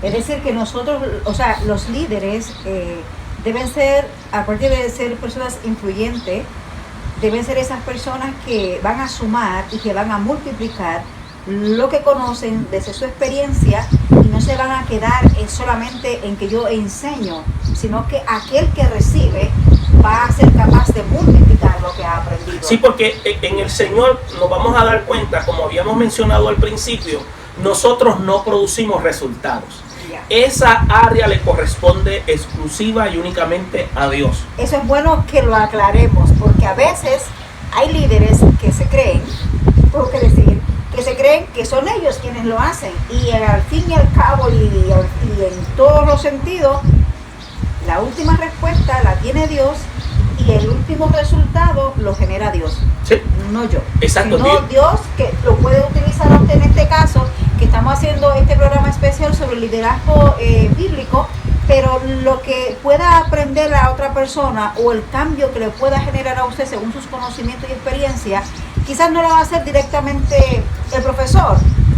Es decir, que nosotros, o sea, los líderes deben ser, aparte de ser personas influyentes, deben ser esas personas que van a sumar y que van a multiplicar lo que conocen desde su experiencia y no se van a quedar solamente en que yo enseño, sino que aquel que recibe va a ser capaz de multiplicar lo que ha aprendido. Sí, porque en el Señor nos vamos a dar cuenta, como habíamos mencionado al principio, nosotros no producimos resultados. Esa área le corresponde exclusiva y únicamente a Dios. Eso es bueno que lo aclaremos, porque a veces hay líderes que se creen, tengo que decir, que se creen que son ellos quienes lo hacen, y al fin y al cabo y en todos los sentidos, la última respuesta la tiene Dios y el último resultado lo genera Dios, sí, no yo. Exacto. No Dios, que lo puede utilizar usted en este caso, que estamos haciendo este programa especial sobre el liderazgo bíblico, pero lo que pueda aprender a otra persona o el cambio que le pueda generar a usted según sus conocimientos y experiencia, quizás no lo va a hacer directamente el profesor.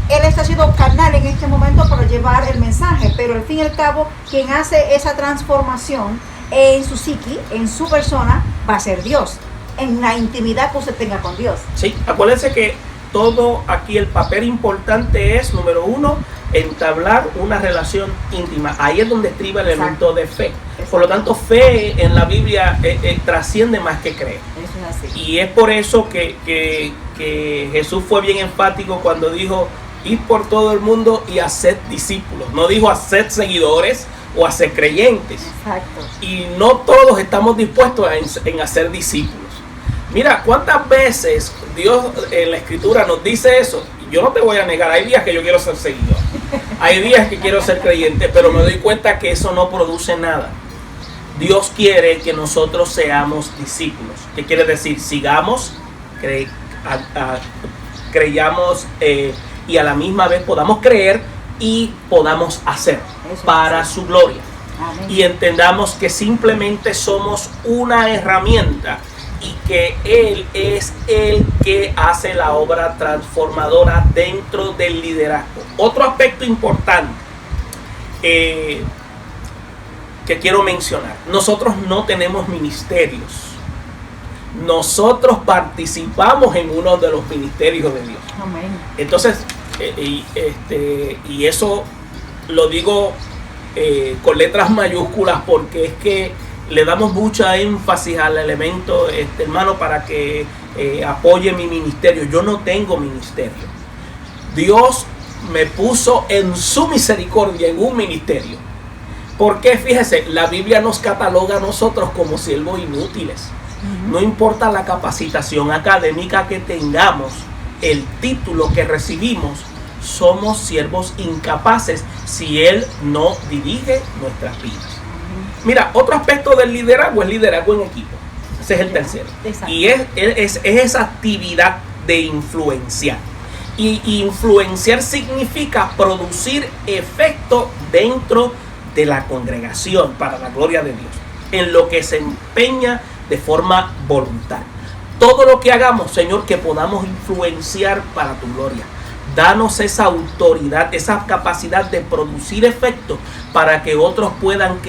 Él está siendo carnal en este momento para llevar el mensaje, pero al fin y al cabo, quien hace esa transformación en su psiqui, en su persona, va a ser Dios, en la intimidad que usted tenga con Dios. Sí, acuérdense que todo aquí el papel importante es, número uno, entablar una relación íntima. Ahí es donde estriba el elemento de fe. Por lo tanto, fe en la Biblia trasciende más que creer. Eso es así. Y es por eso que Jesús fue bien enfático cuando dijo: id por todo el mundo y haced discípulos. No dijo haced seguidores o hacer creyentes. Exacto. Y no todos estamos dispuestos en hacer discípulos. Mira, cuántas veces Dios en la Escritura nos dice eso. Yo no te voy a negar, hay días que yo quiero ser seguidor, hay días que quiero ser creyente, pero me doy cuenta que eso no produce nada. Dios quiere que nosotros seamos discípulos. ¿Qué quiere decir? Sigamos, creyamos y a la misma vez podamos creer y podamos hacer para su gloria. Amén. Y entendamos que simplemente somos una herramienta y que Él es el que hace la obra transformadora dentro del liderazgo. Otro aspecto importante que quiero mencionar: nosotros no tenemos ministerios. Nosotros participamos en uno de los ministerios de Dios. Amén. Entonces, y eso lo digo con letras mayúsculas, porque es que le damos mucha énfasis al elemento, hermano, para que apoye mi ministerio. Yo no tengo ministerio. Dios me puso en su misericordia en un ministerio. Porque fíjese, la Biblia nos cataloga a nosotros como siervos inútiles. No importa la capacitación académica que tengamos, el título que recibimos, somos siervos incapaces si Él no dirige nuestras vidas. Mira, otro aspecto del liderazgo es liderazgo en equipo. Ese es el tercero. Exacto. Y es esa actividad de influenciar. Y influenciar significa producir efecto dentro de la congregación para la gloria de Dios, en lo que se empeña de forma voluntaria. Todo lo que hagamos, Señor, que podamos influenciar para tu gloria. Danos esa autoridad, esa capacidad de producir efecto para que otros puedan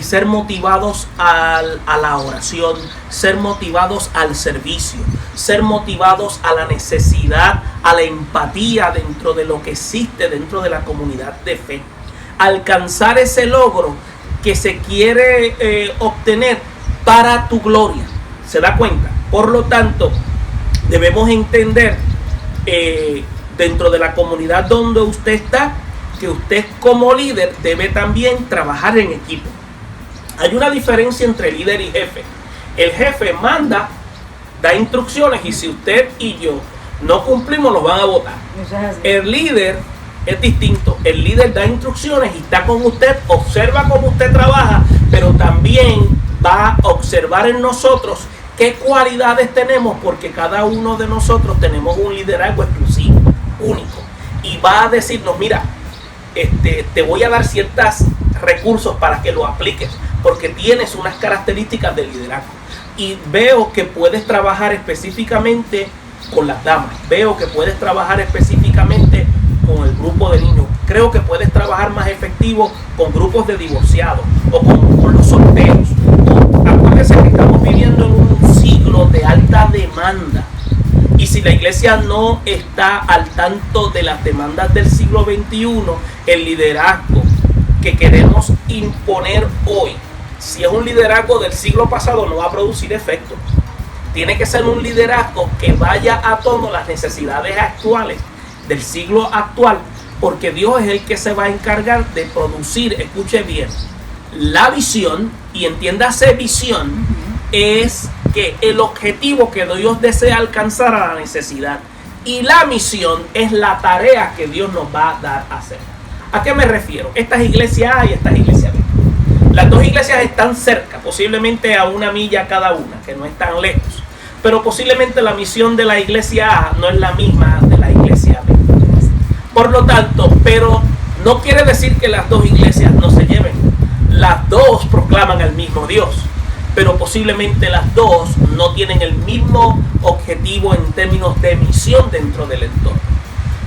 ser motivados a la oración, ser motivados al servicio, ser motivados a la necesidad, a la empatía dentro de lo que existe dentro de la comunidad de fe. Alcanzar ese logro que se quiere obtener para tu gloria. ¿Se da cuenta? Por lo tanto, debemos entender dentro de la comunidad donde usted está, que usted como líder debe también trabajar en equipo. Hay una diferencia entre líder y jefe. El jefe manda, da instrucciones, y si usted y yo no cumplimos, nos van a votar. El líder es distinto. El líder da instrucciones y está con usted, observa cómo usted trabaja, pero también va a observar en nosotros qué cualidades tenemos, porque cada uno de nosotros tenemos un liderazgo exclusivo, único, y va a decirnos: mira, te voy a dar ciertos recursos para que lo apliques, porque tienes unas características de liderazgo, y veo que puedes trabajar específicamente con las damas, veo que puedes trabajar específicamente con el grupo de niños, creo que puedes trabajar más efectivo con grupos de divorciados o con los solteros. Acuérdense que estamos viviendo en un siglo de alta demanda. Y si la iglesia no está al tanto de las demandas del siglo XXI, el liderazgo que queremos imponer hoy, si es un liderazgo del siglo pasado, no va a producir efecto. Tiene que ser un liderazgo que vaya a tono las necesidades actuales del siglo actual, porque Dios es el que se va a encargar de producir, escuche bien, la visión, y entiéndase visión, es que el objetivo que Dios desea alcanzar a la necesidad, y la misión es la tarea que Dios nos va a dar a hacer. ¿A qué me refiero? Esta es iglesia A y esta es iglesia B. Las dos iglesias están cerca, posiblemente a 1 milla cada una, que no es tan lejos. Pero posiblemente la misión de la iglesia A no es la misma de la iglesia B. Por lo tanto, pero no quiere decir que las dos iglesias no se lleven. Las dos proclaman al mismo Dios, pero posiblemente las dos no tienen el mismo objetivo en términos de misión dentro del entorno.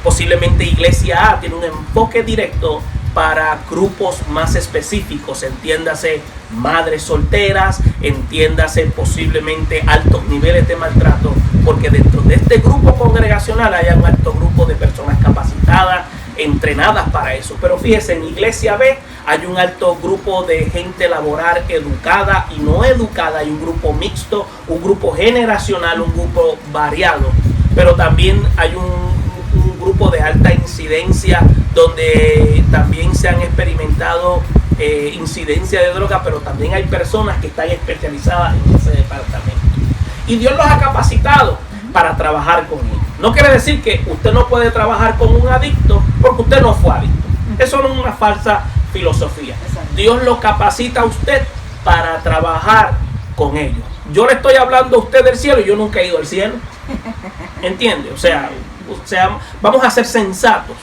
Posiblemente iglesia A tiene un enfoque directo para grupos más específicos, entiéndase madres solteras, entiéndase posiblemente altos niveles de maltrato, porque dentro de este grupo congregacional hay un alto grupo de personas capacitadas, entrenadas para eso. Pero fíjense, en iglesia B hay un alto grupo de gente laboral educada y no educada, hay un grupo mixto, un grupo generacional, un grupo variado, pero también hay un grupo de alta incidencia donde también se han experimentado incidencia de droga, pero también hay personas que están especializadas en ese departamento. Y Dios los ha capacitado para trabajar con ellos. No quiere decir que usted no puede trabajar con un adicto porque usted no fue adicto. Eso no es una falsa filosofía. Dios lo capacita a usted para trabajar con ellos. Yo le estoy hablando a usted del cielo y yo nunca he ido al cielo. ¿Entiende? O sea, vamos a ser sensatos.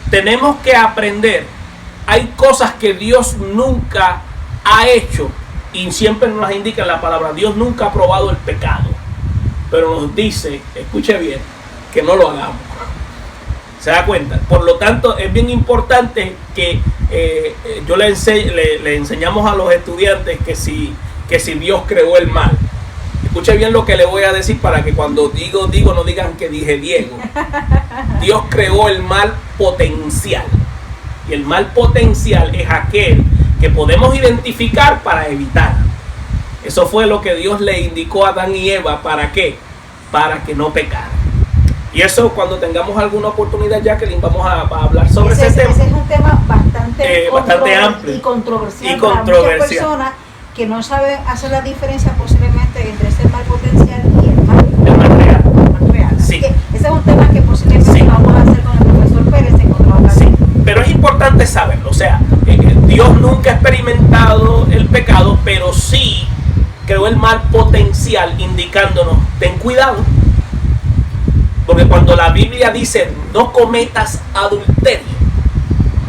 Tenemos que aprender. Hay cosas que Dios nunca ha hecho y siempre nos las indica en la palabra. Dios nunca ha probado el pecado, pero nos dice, escuche bien, que no lo hagamos. ¿Se da cuenta? Por lo tanto, es bien importante que yo le enseñamos a los estudiantes que si Dios creó el mal. Escuche bien lo que le voy a decir para que cuando digo no digan que dije Diego. Dios creó el mal potencial. Y el mal potencial es aquel que podemos identificar para evitar. Eso fue lo que Dios le indicó a Adán y Eva. ¿Para qué? Para que no pecaran. Y eso cuando tengamos alguna oportunidad, Jacqueline, vamos a hablar sobre ese tema. Ese es un tema bastante amplio y controversial para muchas personas que no saben hacer la diferencia posiblemente entre ese mal potencial y el mal real. Sí. Ese es un tema que posiblemente vamos a hacer con el profesor Pérez en otra ocasión. Sí, pero es importante saberlo. O sea, Dios nunca ha experimentado el pecado, pero sí creó el mal potencial indicándonos, ten cuidado. Porque cuando la Biblia dice no cometas adulterio,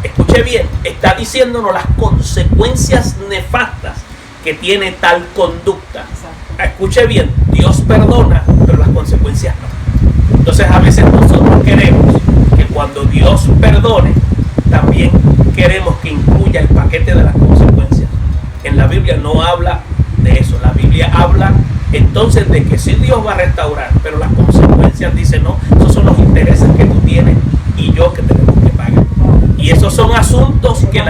escuche bien, está diciéndonos las consecuencias nefastas que tiene tal conducta. Escuche bien, Dios perdona, pero las consecuencias no. Entonces a veces nosotros queremos que cuando Dios perdone, también queremos que incluya el paquete de las consecuencias. En la Biblia no habla de eso. La Biblia habla entonces de que sí Dios va a restaurar, pero las consecuencias dicen no, esos son los intereses que tú tienes y yo que tenemos que pagar. Y esos son asuntos que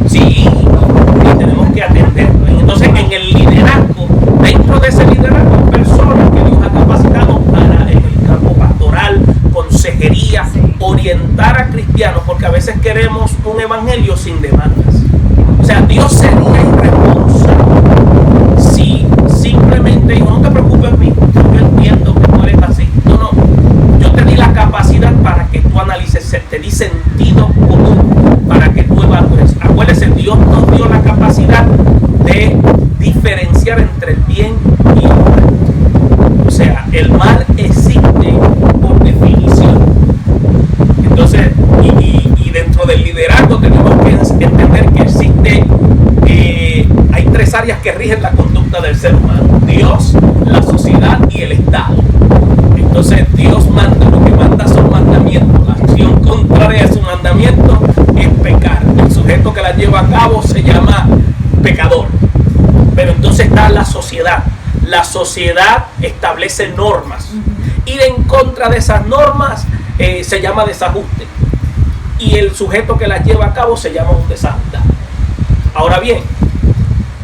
sí, y tenemos que atenderlo. Entonces en el liderazgo, dentro de ese liderazgo, personas que Dios ha capacitado para en el campo pastoral, consejería, orientar a cristianos, porque a veces queremos un evangelio sin demandas. O sea, Dios sería irresponsable si simplemente dijo, no te preocupes, yo entiendo que tú eres así. No, yo te di la capacidad para que tú analices, te di sentido común para que tú evalúes. Acuérdese, Dios nos dio la capacidad de diferenciar entre el bien y el mal. O sea, el mal existe por definición. Entonces, y dentro del liderazgo tenemos que entender que existe, hay tres áreas que rigen la conducta del ser humano: Dios, la sociedad y el Estado. Entonces Dios manda, lo que manda son mandamientos. La acción contraria a su mandamiento es pecar. sujeto que las lleva a cabo se llama pecador. Pero entonces está la sociedad. La sociedad establece normas. Ir en contra de esas normas se llama desajuste. Y el sujeto que las lleva a cabo se llama un desajustado. Ahora bien,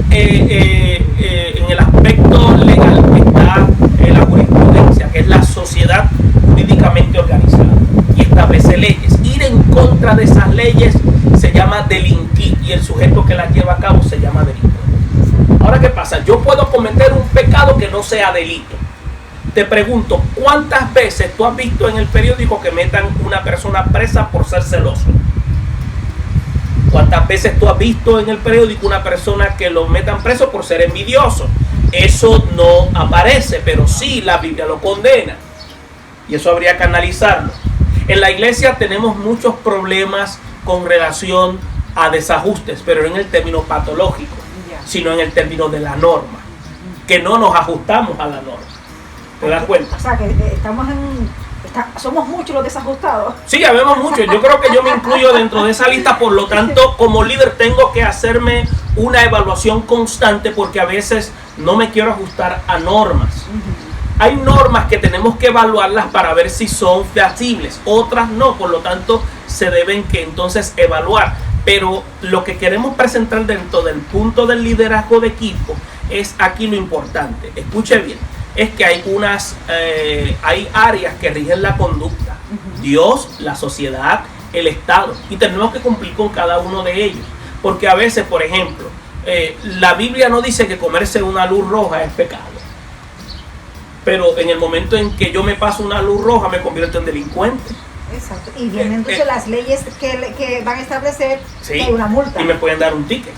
en el aspecto legal está la jurisprudencia, que es la sociedad jurídicamente organizada y establece leyes. Ir en contra de esas leyes se llama delinquir y el sujeto que las lleva a cabo se llama delincuente. Ahora, ¿qué pasa? Yo puedo cometer un pecado que no sea delito. Te pregunto, ¿cuántas veces tú has visto en el periódico que metan una persona presa por ser celoso? ¿Cuántas veces tú has visto en el periódico una persona que lo metan preso por ser envidioso? Eso no aparece, pero sí la Biblia lo condena. Y eso habría que analizarlo. En la iglesia tenemos muchos problemas con relación a desajustes, pero no en el término patológico, sino en el término de la norma, que no nos ajustamos a la norma. ¿Te das cuenta? O sea, que somos muchos los desajustados. Sí, habemos muchos. Yo creo que yo me incluyo dentro de esa lista, por lo tanto, como líder tengo que hacerme una evaluación constante porque a veces no me quiero ajustar a normas. Hay normas que tenemos que evaluarlas para ver si son factibles, otras no, por lo tanto se deben que entonces evaluar. Pero lo que queremos presentar dentro del punto del liderazgo de equipo es aquí lo importante. Escuche bien, es que hay áreas que rigen la conducta. Dios, la sociedad, el Estado, y tenemos que cumplir con cada uno de ellos. Porque a veces, por ejemplo, la Biblia no dice que comerse una luz roja es pecado. Pero en el momento en que yo me paso una luz roja me convierto en delincuente. Exacto. Y vienen entonces las leyes que van a establecer que hay una multa. Y me pueden dar un ticket.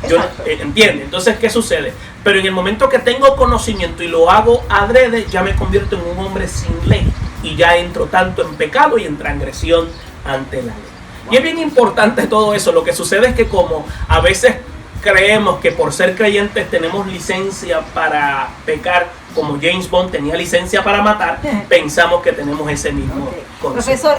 ¿Entiende? Entonces, ¿qué sucede? Pero en el momento que tengo conocimiento y lo hago adrede, ya me convierto en un hombre sin ley. Y ya entro tanto en pecado y en transgresión ante la ley. Y es bien importante todo eso. Lo que sucede es que como a veces creemos que por ser creyentes tenemos licencia para pecar, como James Bond tenía licencia para matar, pensamos que tenemos ese mismo concepto. Profesor,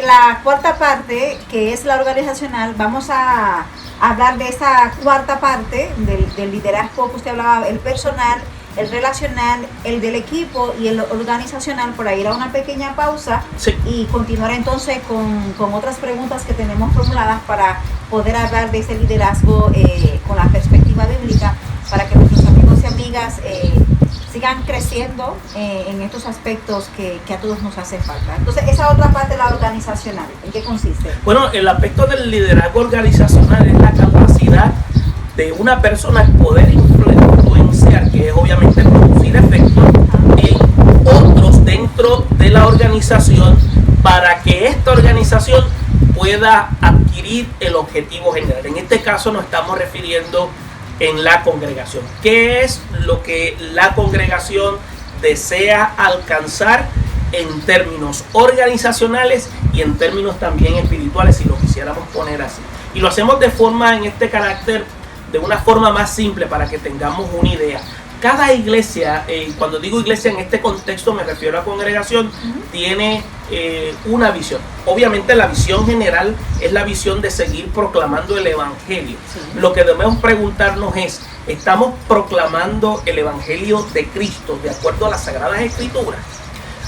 la cuarta parte, que es la organizacional, vamos a hablar de esa cuarta parte del liderazgo que usted hablaba, el personal, el relacional, el del equipo y el organizacional. Por ahí era una pequeña pausa y continuar entonces con otras preguntas que tenemos formuladas para poder hablar de ese liderazgo con la perspectiva bíblica, para que nuestros amigos y amigas sigan creciendo en estos aspectos que a todos nos hace falta. Entonces, esa otra parte, la organizacional, ¿en qué consiste? Bueno, el aspecto del liderazgo organizacional es la capacidad de una persona poder influenciar, que es obviamente producir efectos en otros dentro de la organización para que esta organización pueda adquirir el objetivo general. En este caso nos estamos refiriendo en la congregación. ¿Qué es lo que la congregación desea alcanzar en términos organizacionales y en términos también espirituales, si lo quisiéramos poner así? Y lo hacemos de forma, en este carácter, de una forma más simple para que tengamos una idea. Cada iglesia, cuando digo iglesia en este contexto me refiero a congregación, tiene una visión. Obviamente la visión general es la visión de seguir proclamando el evangelio. Lo que debemos preguntarnos es, ¿estamos proclamando el evangelio de Cristo de acuerdo a las Sagradas Escrituras?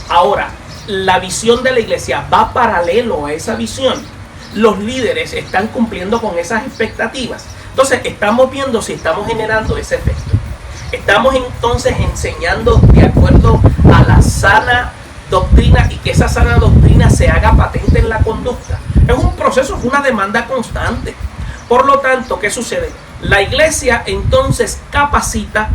Ahora, la visión de la iglesia va paralelo a esa visión. Los líderes están cumpliendo con esas expectativas. Entonces estamos viendo si estamos generando ese efecto. Estamos entonces enseñando de acuerdo a la sana doctrina y que esa sana doctrina se haga patente en la conducta. Es un proceso, es una demanda constante. Por lo tanto, ¿qué sucede? La iglesia entonces capacita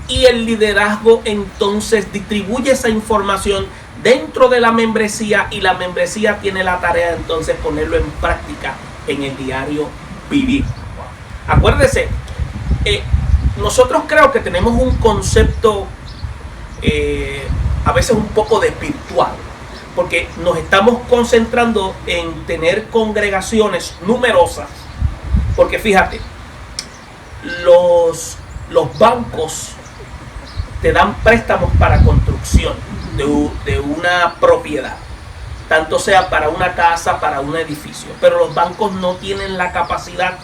y el liderazgo entonces distribuye esa información dentro de la membresía y la membresía tiene la tarea de entonces ponerlo en práctica en el diario vivir. Acuérdese, nosotros creo que tenemos un concepto a veces un poco desvirtuado, porque nos estamos concentrando en tener congregaciones numerosas, porque fíjate, los bancos te dan préstamos para construcción de una propiedad, tanto sea para una casa, para un edificio, pero los bancos no tienen la capacidad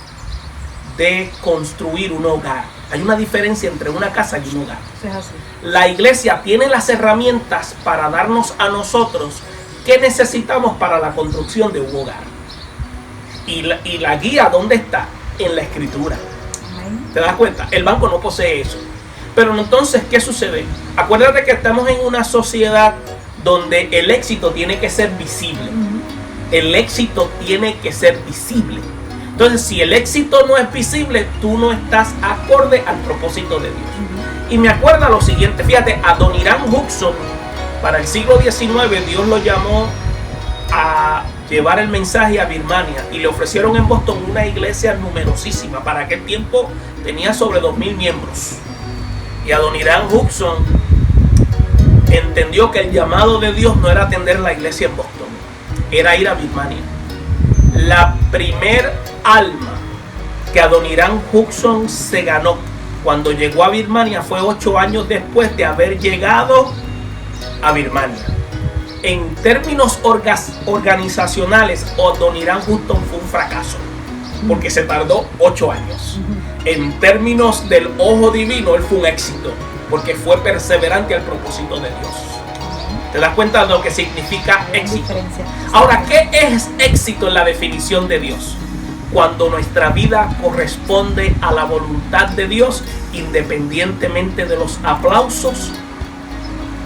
de construir un hogar. Hay una diferencia entre una casa y un hogar. Eso es así. La iglesia tiene las herramientas para darnos a nosotros qué necesitamos para la construcción de un hogar. Y la guía, ¿dónde está? En la escritura. ¿Te das cuenta? El banco no posee eso. Pero entonces, ¿qué sucede? Acuérdate que estamos en una sociedad donde el éxito tiene que ser visible. El éxito tiene que ser visible. Entonces, si el éxito no es visible, tú no estás acorde al propósito de Dios. Y me acuerda lo siguiente, fíjate, Adoniram Hudson, para el siglo XIX, Dios lo llamó a llevar el mensaje a Birmania y le ofrecieron en Boston una iglesia numerosísima. Para aquel tiempo tenía sobre 2,000 miembros. Y Adoniram Hudson entendió que el llamado de Dios no era atender la iglesia en Boston, era ir a Birmania. La primer alma que Adoniram Hudson se ganó cuando llegó a Birmania fue 8 años después de haber llegado a Birmania. En términos organizacionales, Adoniram Hudson fue un fracaso porque se tardó 8 años. En términos del ojo divino, él fue un éxito porque fue perseverante al propósito de Dios. ¿Te das cuenta de lo que significa éxito? Ahora, ¿qué es éxito en la definición de Dios? Cuando nuestra vida corresponde a la voluntad de Dios, independientemente de los aplausos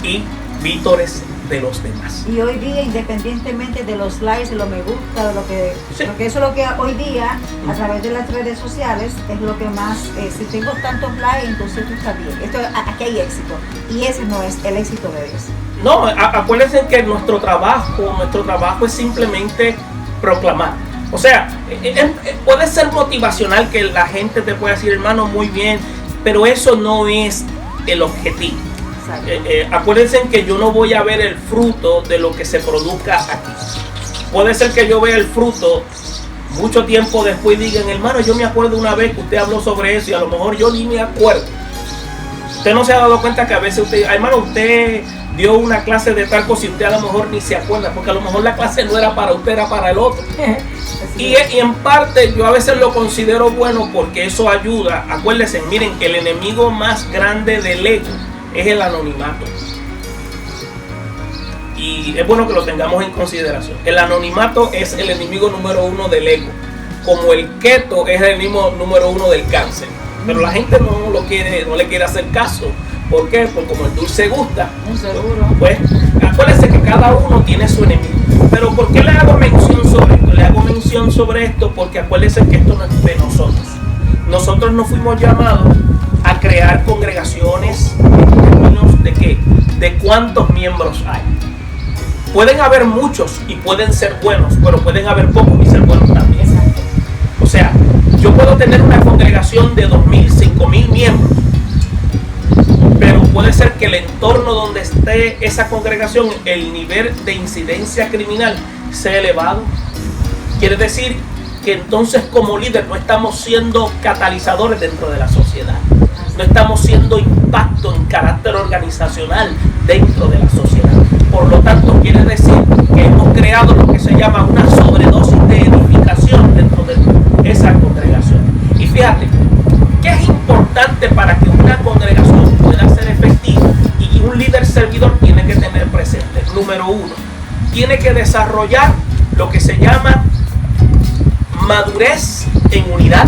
y vítores de los demás. Y hoy día, independientemente de los likes, de lo me gusta, de lo que, sí, porque eso es lo que hoy día, a través de las redes sociales, es lo que más, si tengo tantos likes, entonces tú estás bien. Aquí hay éxito. Y ese no es el éxito de Dios. No, acuérdense que nuestro trabajo es simplemente proclamar. O sea, puede ser motivacional que la gente te pueda decir, hermano, muy bien, pero eso no es el objetivo. Acuérdense que yo no voy a ver el fruto de lo que se produzca aquí. Puede ser que yo vea el fruto mucho tiempo después y digan, hermano, yo me acuerdo una vez que usted habló sobre eso y a lo mejor yo ni me acuerdo. Usted no se ha dado cuenta que a veces usted, hermano, usted dio una clase de tal cosa y usted a lo mejor ni se acuerda, porque a lo mejor la clase no era para usted, era para el otro. Y en parte yo a veces lo considero bueno porque eso ayuda. Acuérdense, miren, que el enemigo más grande del ego es el anonimato. Y es bueno que lo tengamos en consideración. El anonimato es el enemigo número 1 del ego, como el keto es el enemigo número 1 del cáncer. Pero la gente no le quiere hacer caso. ¿Por qué? Porque como el dulce gusta, pues acuérdense que cada uno tiene su enemigo. Pero ¿por qué le hago mención sobre esto? Le hago mención sobre esto porque acuérdense que esto no es de nosotros. Nosotros no fuimos llamados a crear congregaciones en términos de qué, de cuántos miembros hay. Pueden haber muchos y pueden ser buenos, pero pueden haber pocos y ser buenos también. O sea, yo puedo tener una congregación de 2,000, 5,000 miembros, pero puede ser que el entorno donde esté esa congregación, el nivel de incidencia criminal sea elevado. Quiere decir que entonces como líder no estamos siendo catalizadores dentro de la sociedad. No estamos siendo impacto en carácter organizacional dentro de la sociedad. Por lo tanto, quiere decir que hemos creado lo que se llama una sobredosis de edificación dentro de esa congregación. Y fíjate, ¿qué es importante para que una congregación pueda ser efectiva? Y un líder servidor tiene que tener presente. Número 1, tiene que desarrollar lo que se llama madurez en unidad,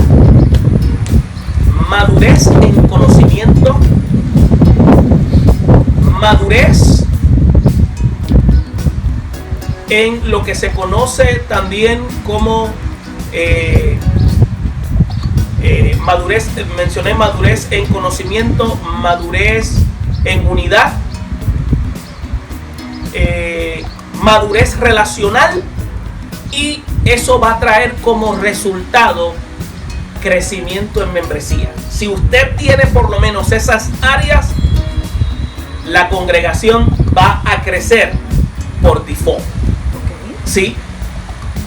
madurez en conocimiento, madurez en lo que se conoce también como madurez, mencioné madurez en conocimiento, madurez en unidad, madurez relacional, y eso va a traer como resultado crecimiento en membresía. Si usted tiene por lo menos esas áreas, la congregación va a crecer por default. ¿Sí?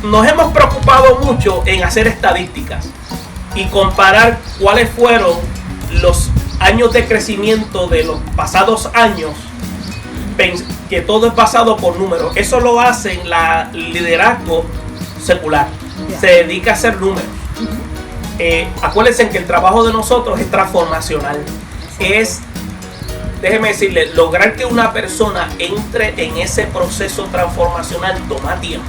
Nos hemos preocupado mucho en hacer estadísticas y comparar cuáles fueron los años de crecimiento de los pasados años, que todo es basado por números. Eso lo hace la liderazgo secular. Se dedica a hacer números. Acuérdense que el trabajo de nosotros es transformacional. Es, déjeme decirle, lograr que una persona entre en ese proceso transformacional toma tiempo.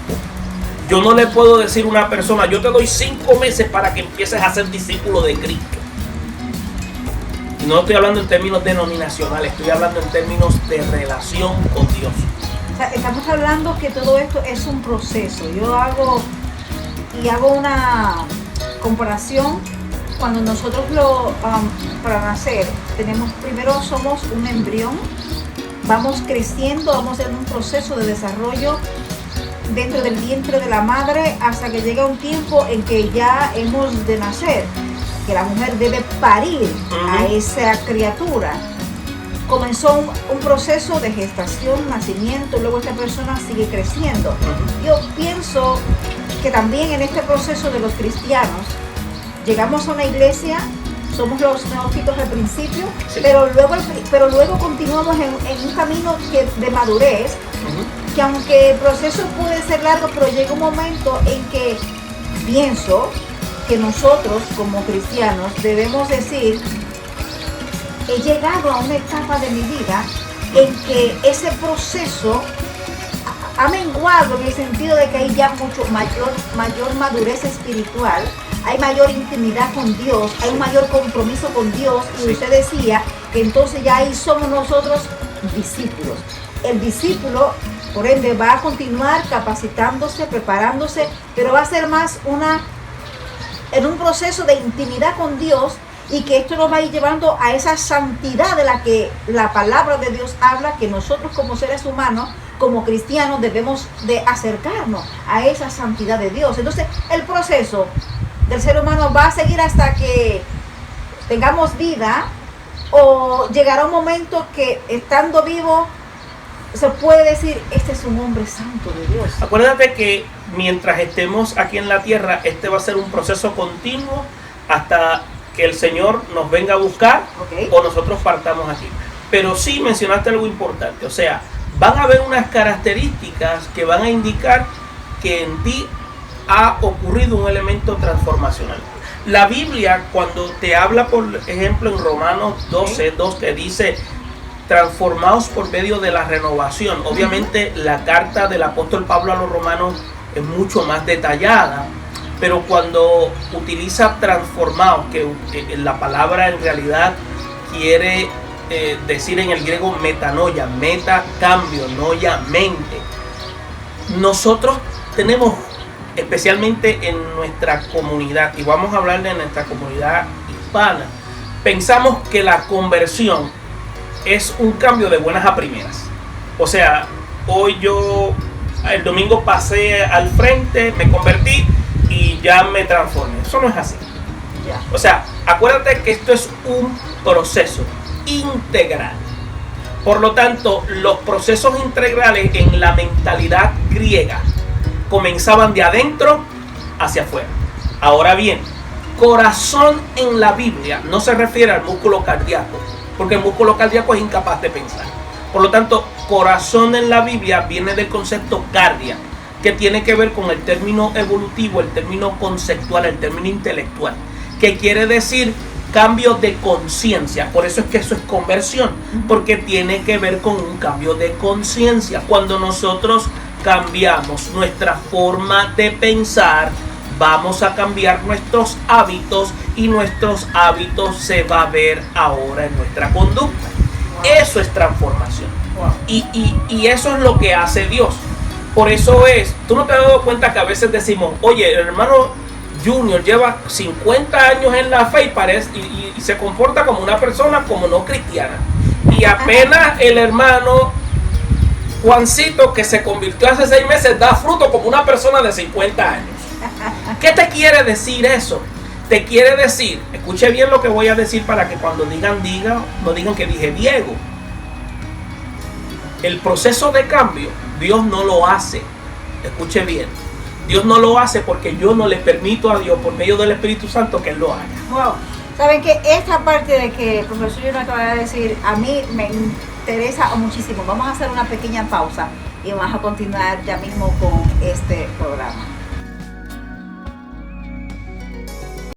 Yo no le puedo decir a una persona, yo te doy 5 meses para que empieces a ser discípulo de Cristo. Y no estoy hablando en términos denominacionales, estoy hablando en términos de relación con Dios. O sea, estamos hablando que todo esto es un proceso. Yo hago una comparación. Cuando nosotros para nacer, primero somos un embrión, vamos creciendo, vamos en un proceso de desarrollo dentro del vientre de la madre hasta que llega un tiempo en que ya hemos de nacer, que la mujer debe parir a esa criatura. Comenzó un proceso de gestación, nacimiento, luego esta persona sigue creciendo. Yo pienso que también en este proceso de los cristianos, llegamos a una iglesia, somos los neófitos al principio, sí, pero luego continuamos en un camino de madurez, que aunque el proceso puede ser largo, pero llega un momento en que pienso que nosotros como cristianos debemos decir, he llegado a una etapa de mi vida en que ese proceso ha menguado en el sentido de que hay ya mucho mayor madurez espiritual, hay mayor intimidad con Dios, hay un mayor compromiso con Dios, y usted decía que entonces ya ahí somos nosotros discípulos. El discípulo, por ende, va a continuar capacitándose, preparándose, pero va a ser más en un proceso de intimidad con Dios, y que esto nos va a ir llevando a esa santidad de la que la palabra de Dios habla, que nosotros como seres humanos, como cristianos, debemos de acercarnos a esa santidad de Dios. Entonces, el proceso del ser humano va a seguir hasta que tengamos vida, o llegará un momento que estando vivo se puede decir, este es un hombre santo de Dios. Acuérdate que mientras estemos aquí en la tierra, este va a ser un proceso continuo hasta que el Señor nos venga a buscar, o nosotros partamos aquí. Pero sí mencionaste algo importante, o sea, van a haber unas características que van a indicar que en ti ha ocurrido un elemento transformacional. La Biblia, cuando te habla, por ejemplo, en Romanos 12:2, que dice, transformados por medio de la renovación. Obviamente la carta del apóstol Pablo a los romanos es mucho más detallada, pero cuando utiliza transformados, que la palabra en realidad quiere decir en el griego metanoia, meta, cambio, noia, mente. Nosotros tenemos, especialmente en nuestra comunidad, y vamos a hablar de nuestra comunidad hispana, pensamos que la conversión es un cambio de buenas a primeras. O sea, el domingo pasé al frente, me convertí y ya me transformé. Eso no es así. O sea, acuérdate que esto es un proceso integral. Por lo tanto, los procesos integrales en la mentalidad griega comenzaban de adentro hacia afuera. Ahora bien, corazón en la Biblia no se refiere al músculo cardíaco, porque el músculo cardíaco es incapaz de pensar. Por lo tanto, corazón en la Biblia viene del concepto cardia, que tiene que ver con el término evolutivo, el término conceptual, el término intelectual, que quiere decir cambio de conciencia. Por eso es que eso es conversión, porque tiene que ver con un cambio de conciencia. Cuando nosotros cambiamos nuestra forma de pensar, vamos a cambiar nuestros hábitos, y nuestros hábitos se va a ver ahora en nuestra conducta. Eso es transformación. Y eso es lo que hace Dios. Por eso tú no te has dado cuenta que a veces decimos, oye, el hermano Junior lleva 50 años en la fe y se comporta como una persona como no cristiana. Y apenas el hermano Juancito, que se convirtió hace 6 meses, da fruto como una persona de 50 años. ¿Qué te quiere decir eso? Te quiere decir, escuche bien lo que voy a decir para que cuando no digan que dije Diego. El proceso de cambio, Dios no lo hace. Escuche bien. Dios no lo hace porque yo no le permito a Dios, por medio del Espíritu Santo, que Él lo haga. Wow. Saben que esta parte de que el profesor Junior acaba de decir, a mí me interesa muchísimo. Vamos a hacer una pequeña pausa y vamos a continuar ya mismo con este programa.